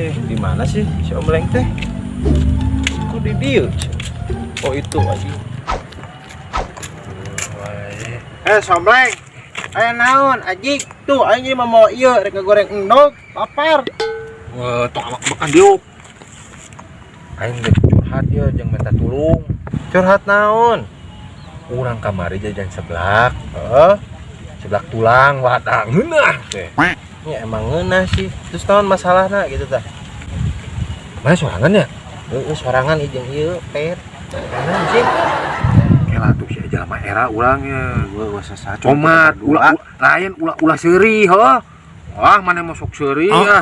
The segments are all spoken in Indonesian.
Di mana sih si Omleng teh? Kok di dia? Oh itu aja. Somleng. Naon ajik tuh anjing mah mau ieu rek ngagoreng endog, lapar. Wah, tong amak makan diuk. Aing geus curhat ya jeung minta tulung. Curhat naon? Urang kamari jajan seblak. Heeh. Seblak tulang wadah ngeunah teh. Ya emang ngeunah sih. Terus naon masalahna gitu tah? Mana sorangan ya? Heeh sorangan jeung ieu per. Naon sih? Kela tuh si jelema era urangnya. Gua sasaco. Tomat, lain ulah seuri heuh. Wah, mana masuk seuri ya.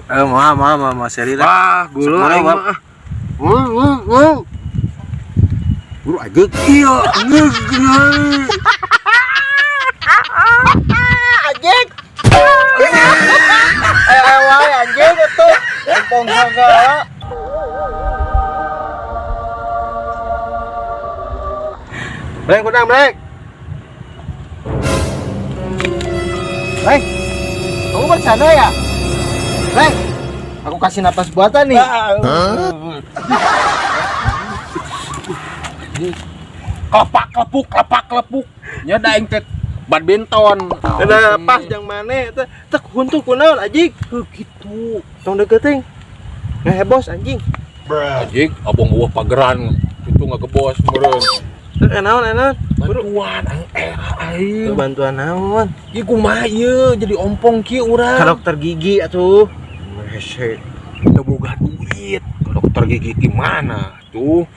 Mah seri dah. Wah, gula aing mah. Guru ajek. Iya, Ajek. Wae anjing atuh. Empong sagala. Brek kudang brek. Brek. Kamu bercanda ya? Brek. Aku kasih napas buatan nih. Kelepak kelepuk. Nya da aing teh badminton. Ada pas yang mana? Tek huntu kunaon ajik? Gitu. Tong deket teh. Ngehebos anjing. Anjing, abang eueuh pageran. Itu ngagebos meureun. Naon? Bantuan aing. Bantuan naon? Ieu kumaha ieu jadi ompong kieu urang. Ka dokter gigi atuh. Hese. Teu boga duit. Ke dokter gigi di mana tuh?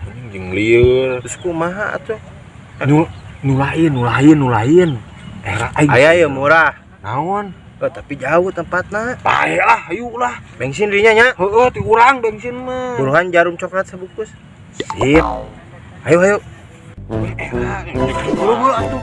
Anjing lieur. Terus kumaha atuh? Nulain. Era aing. Aya ya murah. Naon? Tapi jauh tempatna. Bae lah, ayo lah. Bensin dinya nya. Heueuh ti urang bensin mah. Buruhan jarum coklat sebungkus. Sip. Ayo. Buru atuh.